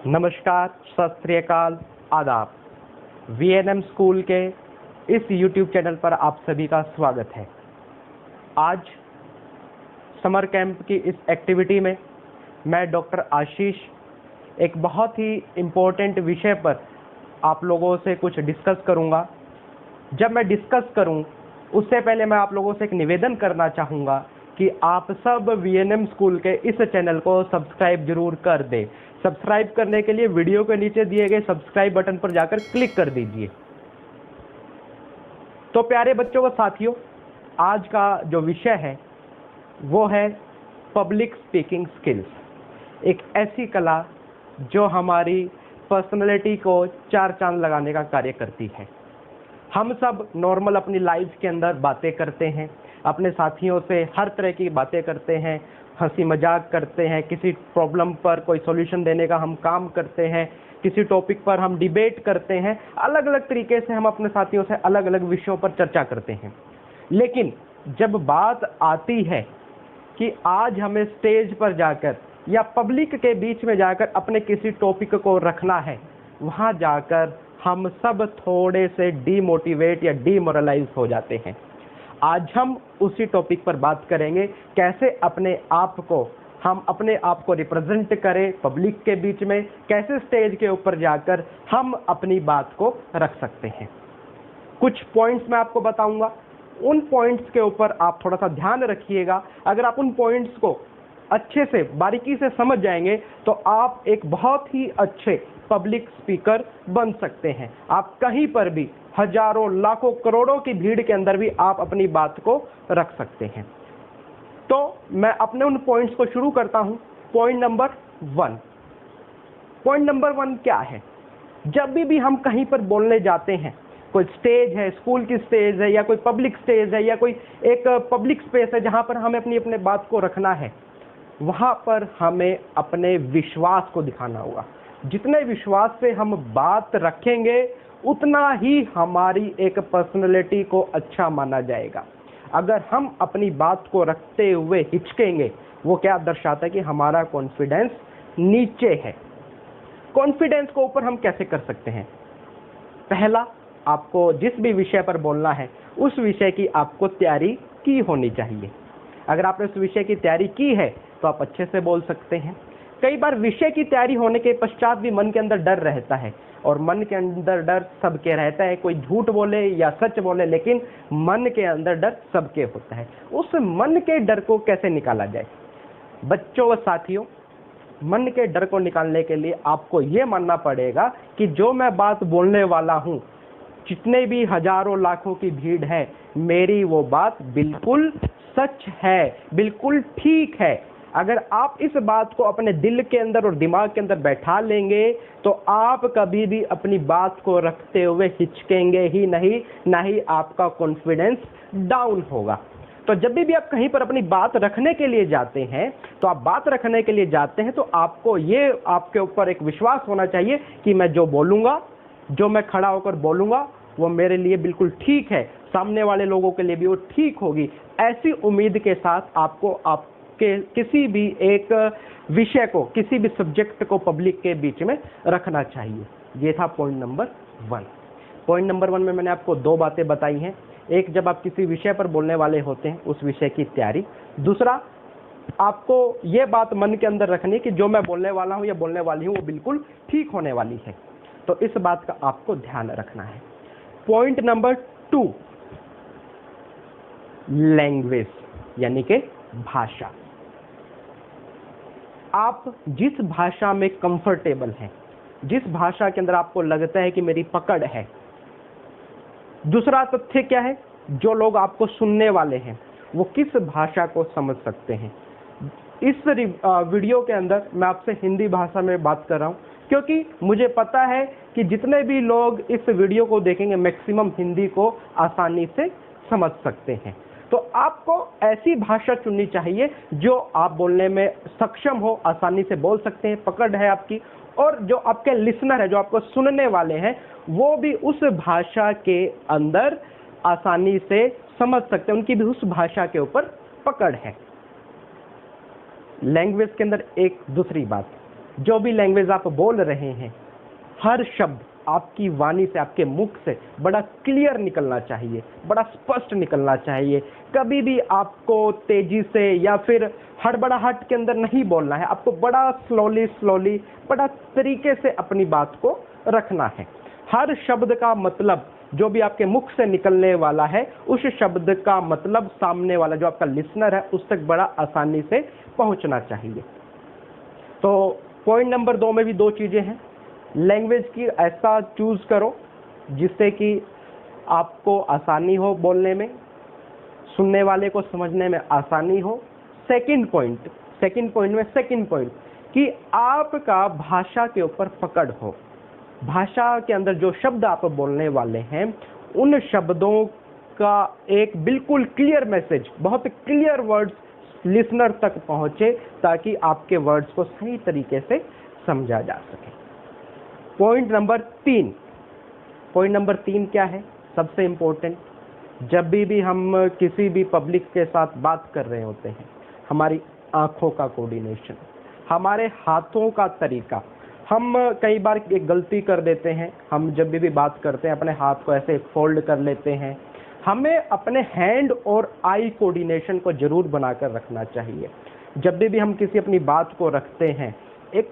नमस्कार, सत श्री अकाल, आदाब। वीएनएम स्कूल के इस यूट्यूब चैनल पर आप सभी का स्वागत है। आज समर कैंप की इस एक्टिविटी में मैं डॉक्टर आशीष एक बहुत ही इम्पोर्टेंट विषय पर आप लोगों से कुछ डिस्कस करूंगा। जब मैं डिस्कस करूं उससे पहले मैं आप लोगों से एक निवेदन करना चाहूँगा कि आप सब वीएनएम स्कूल के इस चैनल को सब्सक्राइब जरूर कर दें। सब्सक्राइब करने के लिए वीडियो के नीचे दिए गए सब्सक्राइब बटन पर जाकर क्लिक कर दीजिए। तो प्यारे बच्चों व साथियों, आज का जो विषय है वो है पब्लिक स्पीकिंग स्किल्स। एक ऐसी कला जो हमारी पर्सनैलिटी को चार चांद लगाने का कार्य करती है। हम सब नॉर्मल अपनी लाइफ के अंदर बातें करते हैं, अपने साथियों से हर तरह की बातें करते हैं, हंसी मजाक करते हैं, किसी प्रॉब्लम पर कोई सॉल्यूशन देने का हम काम करते हैं, किसी टॉपिक पर हम डिबेट करते हैं, अलग अलग तरीके से हम अपने साथियों से अलग अलग विषयों पर चर्चा करते हैं। लेकिन जब बात आती है कि आज हमें स्टेज पर जाकर या पब्लिक के बीच में जाकर अपने किसी टॉपिक को रखना है, वहाँ जाकर हम सब थोड़े से डीमोटिवेट या डीमोरलाइज हो जाते हैं। आज हम उसी टॉपिक पर बात करेंगे, कैसे अपने आप को रिप्रेजेंट करें पब्लिक के बीच में, कैसे स्टेज के ऊपर जाकर हम अपनी बात को रख सकते हैं। कुछ पॉइंट्स मैं आपको बताऊंगा, उन पॉइंट्स के ऊपर आप थोड़ा सा ध्यान रखिएगा। अगर आप उन पॉइंट्स को अच्छे से बारीकी से समझ जाएंगे तो आप एक बहुत ही अच्छे पब्लिक स्पीकर बन सकते हैं। आप कहीं पर भी हजारों लाखों करोड़ों की भीड़ के अंदर भी आप अपनी बात को रख सकते हैं। तो मैं अपने उन पॉइंट्स को शुरू करता हूं। Point number 1। पॉइंट नंबर 1 क्या है? जब भी हम कहीं पर बोलने जाते हैं, कोई स्टेज है, स्कूल की स्टेज है या कोई पब्लिक स्टेज है या कोई एक पब्लिक स्पेस है जहां पर हमें अपने बात को रखना है, वहां पर हमें अपने विश्वास को दिखाना होगा। जितने विश्वास से हम बात रखेंगे उतना ही हमारी एक पर्सनैलिटी को अच्छा माना जाएगा। अगर हम अपनी बात को रखते हुए हिचकेंगे, वो क्या दर्शाता है कि हमारा कॉन्फिडेंस नीचे है। कॉन्फिडेंस को ऊपर हम कैसे कर सकते हैं? पहला, आपको जिस भी विषय पर बोलना है उस विषय की आपको तैयारी की होनी चाहिए। अगर आपने उस विषय की तैयारी की है तो आप अच्छे से बोल सकते हैं। कई बार विषय की तैयारी होने के पश्चात भी मन के अंदर डर रहता है, और मन के अंदर डर सबके रहता है, कोई झूठ बोले या सच बोले, लेकिन मन के अंदर डर सबके होता है। उस मन के डर को कैसे निकाला जाए? बच्चों व साथियों, मन के डर को निकालने के लिए आपको ये मानना पड़ेगा कि जो मैं बात बोलने वाला हूँ, जितने भी हजारों लाखों की भीड़ है, मेरी वो बात बिल्कुल सच है, बिल्कुल ठीक है। अगर आप इस बात को अपने दिल के अंदर और दिमाग के अंदर बैठा लेंगे तो आप कभी भी अपनी बात को रखते हुए हिचकेंगे ही नहीं, ना ही आपका कॉन्फिडेंस डाउन होगा। तो जब भी आप कहीं पर अपनी बात रखने के लिए जाते हैं, तो आप बात रखने के लिए जाते हैं तो आपको ये आपके ऊपर एक विश्वास होना चाहिए कि मैं जो बोलूँगा, जो मैं खड़ा होकर बोलूँगा, वो मेरे लिए बिल्कुल ठीक है, सामने वाले लोगों के लिए भी वो ठीक होगी। ऐसी उम्मीद के साथ आपको आपके किसी भी एक विषय को, किसी भी सब्जेक्ट को पब्लिक के बीच में रखना चाहिए। ये था पॉइंट नंबर 1। पॉइंट नंबर 1 में मैंने आपको 2 बातें बताई हैं। एक, जब आप किसी विषय पर बोलने वाले होते हैं उस विषय की तैयारी। दूसरा, आपको ये बात मन के अंदर रखनी है कि जो मैं बोलने वाला हूँ या बोलने वाली हूँ वो बिल्कुल ठीक होने वाली है। तो इस बात का आपको ध्यान रखना है। पॉइंट नंबर 2, लैंग्वेज यानी कि भाषा। आप जिस भाषा में कंफर्टेबल हैं, जिस भाषा के अंदर आपको लगता है कि मेरी पकड़ है। दूसरा तथ्य क्या है? जो लोग आपको सुनने वाले हैं वो किस भाषा को समझ सकते हैं। इस वीडियो के अंदर मैं आपसे हिंदी भाषा में बात कर रहा हूं, क्योंकि मुझे पता है कि जितने भी लोग इस वीडियो को देखेंगे मैक्सिमम हिंदी को आसानी से समझ सकते हैं। तो आपको ऐसी भाषा चुननी चाहिए जो आप बोलने में सक्षम हो, आसानी से बोल सकते हैं, पकड़ है आपकी, और जो आपके लिसनर है, जो आपको सुनने वाले हैं, वो भी उस भाषा के अंदर आसानी से समझ सकते हैं, उनकी भी उस भाषा के ऊपर पकड़ है। लैंग्वेज के अंदर एक दूसरी बात, जो भी लैंग्वेज आप बोल रहे हैं, हर शब्द आपकी वाणी से, आपके मुख से बड़ा क्लियर निकलना चाहिए, बड़ा स्पष्ट निकलना चाहिए। कभी भी आपको तेजी से या फिर हड़बड़ाहट के अंदर नहीं बोलना है, आपको बड़ा स्लोली बड़ा तरीके से अपनी बात को रखना है। हर शब्द का मतलब जो भी आपके मुख से निकलने वाला है, उस शब्द का मतलब सामने वाला जो आपका लिसनर है उस तक बड़ा आसानी से पहुंचना चाहिए। तो पॉइंट नंबर 2 में भी 2 चीजें हैं। लैंग्वेज की ऐसा चूज करो जिससे कि आपको आसानी हो बोलने में, सुनने वाले को समझने में आसानी हो। सेकंड पॉइंट कि आपका भाषा के ऊपर पकड़ हो। भाषा के अंदर जो शब्द आप बोलने वाले हैं, उन शब्दों का एक बिल्कुल क्लियर मैसेज, बहुत क्लियर वर्ड्स लिसनर तक पहुंचे, ताकि आपके वर्ड्स को सही तरीके से समझा जा सके। पॉइंट नंबर 3 क्या है? सबसे इंपॉर्टेंट, जब भी हम किसी भी पब्लिक के साथ बात कर रहे होते हैं, हमारी आंखों का कोऑर्डिनेशन, हमारे हाथों का तरीका। हम कई बार एक गलती कर देते हैं, हम जब भी बात करते हैं अपने हाथ को ऐसे फोल्ड कर लेते हैं। हमें अपने हैंड और आई कोऑर्डिनेशन को जरूर बनाकर रखना चाहिए। जब भी हम किसी अपनी बात को रखते हैं, एक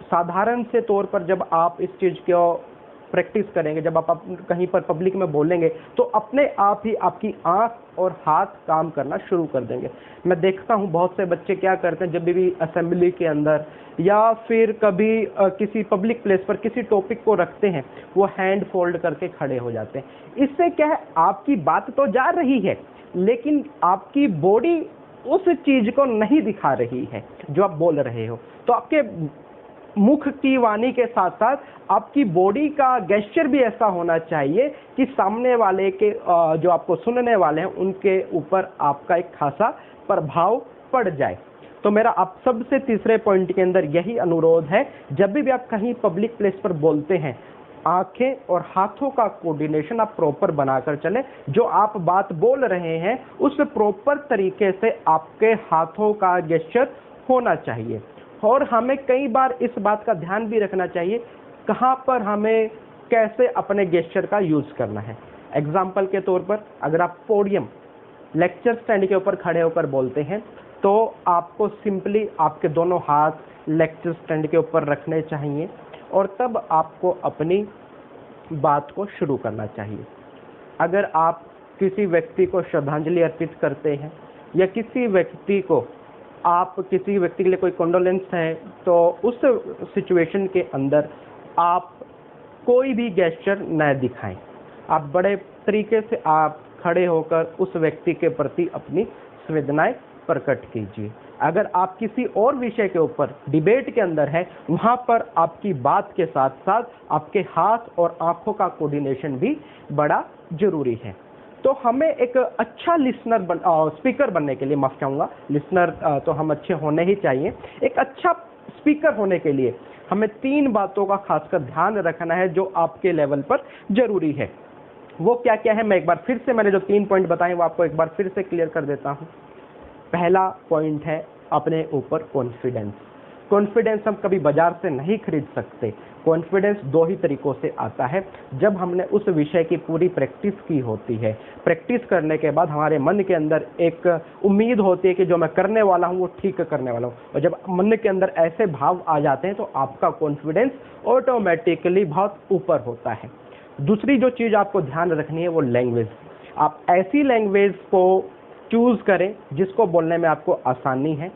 साधारण से तौर पर जब आप इस चीज़ को प्रैक्टिस करेंगे, जब आप कहीं पर पब्लिक में बोलेंगे, तो अपने आप ही आपकी आंख और हाथ काम करना शुरू कर देंगे। मैं देखता हूँ बहुत से बच्चे क्या करते हैं, जब भी असेंबली के अंदर या फिर कभी किसी पब्लिक प्लेस पर किसी टॉपिक को रखते हैं, वो हैंड फोल्ड करके खड़े हो जाते हैं। इससे क्या है, आपकी बात तो जा रही है, लेकिन आपकी बॉडी उस चीज को नहीं दिखा रही है जो आप बोल रहे हो। तो आपके मुख की वाणी के साथ साथ आपकी बॉडी का गेस्चर भी ऐसा होना चाहिए कि सामने वाले के जो आपको सुनने वाले हैं उनके ऊपर आपका एक खासा प्रभाव पड़ जाए। तो मेरा आप सबसे तीसरे पॉइंट के अंदर यही अनुरोध है, जब भी आप कहीं पब्लिक प्लेस पर बोलते हैं, आंखें और हाथों का कोऑर्डिनेशन आप प्रॉपर बनाकर चले। जो आप बात बोल रहे हैं उस प्रॉपर तरीके से आपके हाथों का गेस्चर होना चाहिए। और हमें कई बार इस बात का ध्यान भी रखना चाहिए कहाँ पर हमें कैसे अपने गेस्चर का यूज करना है। एग्जाम्पल के तौर पर, अगर आप पोडियम लेक्चर स्टैंड के ऊपर खड़े होकर बोलते हैं, तो आपको सिंपली आपके दोनों हाथ लेक्चर स्टैंड के ऊपर रखने चाहिए और तब आपको अपनी बात को शुरू करना चाहिए। अगर आप किसी व्यक्ति को श्रद्धांजलि अर्पित करते हैं या किसी व्यक्ति के लिए कोई कंडोलेंस है, तो उस सिचुएशन के अंदर आप कोई भी गेस्चर न दिखाएं। आप बड़े तरीके से आप खड़े होकर उस व्यक्ति के प्रति अपनी संवेदनाएं प्रकट कीजिए। अगर आप किसी और विषय के ऊपर डिबेट के अंदर है, वहां पर आपकी बात के साथ साथ आपके हाथ और आंखों का कोऑर्डिनेशन भी बड़ा जरूरी है। तो हमें एक अच्छा स्पीकर बनने के लिए, माफ चाहूँगा, लिसनर तो हम अच्छे होने ही चाहिए। एक अच्छा स्पीकर होने के लिए हमें 3 बातों का खासकर ध्यान रखना है जो आपके लेवल पर जरूरी है। वो क्या क्या है, मैं एक बार फिर से, मैंने जो 3 पॉइंट बताए वो आपको एक बार फिर से क्लियर कर देता हूँ। पहला पॉइंट है अपने ऊपर कॉन्फिडेंस। कॉन्फिडेंस हम कभी बाजार से नहीं खरीद सकते। कॉन्फिडेंस 2 ही तरीकों से आता है, जब हमने उस विषय की पूरी प्रैक्टिस की होती है। प्रैक्टिस करने के बाद हमारे मन के अंदर एक उम्मीद होती है कि जो मैं करने वाला हूँ वो ठीक करने वाला हूँ, और जब मन के अंदर ऐसे भाव आ जाते हैं तो आपका कॉन्फिडेंस ऑटोमेटिकली बहुत ऊपर होता है। दूसरी जो चीज़ आपको ध्यान रखनी है वो लैंग्वेज। आप ऐसी लैंग्वेज को चूज करें जिसको बोलने में आपको आसानी है,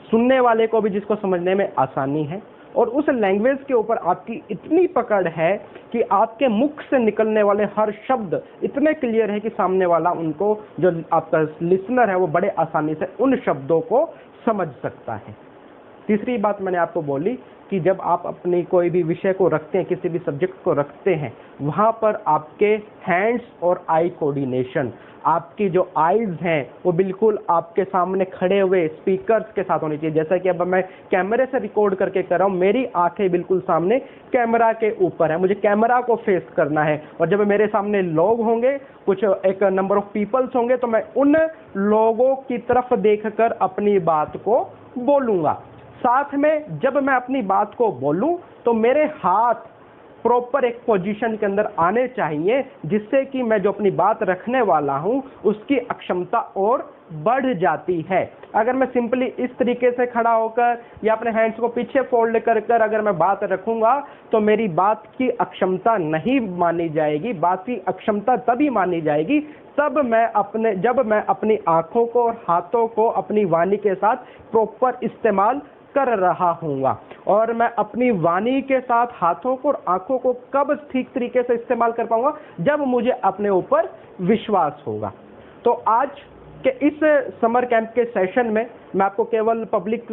सुनने वाले को भी जिसको समझने में आसानी है, और उस लैंग्वेज के ऊपर आपकी इतनी पकड़ है कि आपके मुख से निकलने वाले हर शब्द इतने क्लियर है कि सामने वाला उनको, जो आपका लिसनर है, वो बड़े आसानी से उन शब्दों को समझ सकता है। तीसरी बात मैंने आपको बोली कि जब आप अपनी कोई भी विषय को रखते हैं, किसी भी सब्जेक्ट को रखते हैं, वहाँ पर आपके हैंड्स और आई कोऑर्डिनेशन, आपकी जो आईज हैं वो बिल्कुल आपके सामने खड़े हुए स्पीकर्स के साथ होनी चाहिए। जैसा कि अब मैं कैमरे से रिकॉर्ड करके कर रहा हूँ, मेरी आंखें बिल्कुल सामने कैमरा के ऊपर है, मुझे कैमरा को फेस करना है। और जब मेरे सामने लोग होंगे, कुछ एक नंबर ऑफ पीपल्स होंगे, तो मैं उन लोगों की तरफ देखकर अपनी बात को बोलूँगा। साथ में जब मैं अपनी बात को बोलूं तो मेरे हाथ प्रॉपर एक पोजीशन के अंदर आने चाहिए, जिससे कि मैं जो अपनी बात रखने वाला हूं उसकी अक्षमता और बढ़ जाती है। अगर मैं सिंपली इस तरीके से खड़ा होकर या अपने हैंड्स को पीछे फोल्ड कर कर अगर मैं बात रखूंगा तो मेरी बात की अक्षमता नहीं मानी जाएगी। बात की अक्षमता तभी मानी जाएगी जब मैं अपनी आंखों को और हाथों को अपनी वाणी के साथ प्रॉपर इस्तेमाल कर रहा हूँगा। और मैं अपनी वाणी के साथ हाथों को और आंखों को कब ठीक तरीके से इस्तेमाल कर पाऊंगा, जब मुझे अपने ऊपर विश्वास होगा। तो आज के इस समर कैंप के सेशन में मैं आपको केवल पब्लिक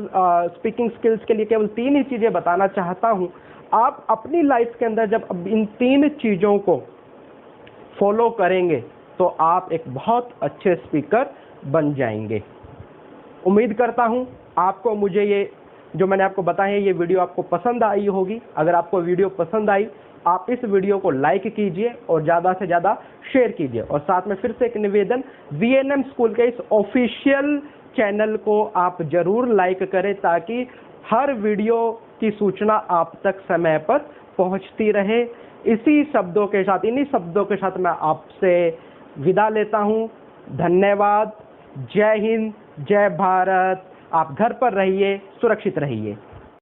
स्पीकिंग स्किल्स के लिए केवल 3 ही चीज़ें बताना चाहता हूँ। आप अपनी लाइफ के अंदर जब इन 3 चीज़ों को फॉलो करेंगे तो आप एक बहुत अच्छे स्पीकर बन जाएंगे। उम्मीद करता हूँ आपको मुझे ये जो मैंने आपको बताया ये वीडियो आपको पसंद आई होगी। अगर आपको वीडियो पसंद आई, आप इस वीडियो को लाइक कीजिए और ज़्यादा से ज़्यादा शेयर कीजिए। और साथ में फिर से एक निवेदन, VNM स्कूल के इस ऑफिशियल चैनल को आप ज़रूर लाइक करें ताकि हर वीडियो की सूचना आप तक समय पर पहुंचती रहे। इन्हीं शब्दों के साथ मैं आपसे विदा लेता हूं। धन्यवाद। जय हिंद, जय भारत। आप घर पर रहिए, सुरक्षित रहिए।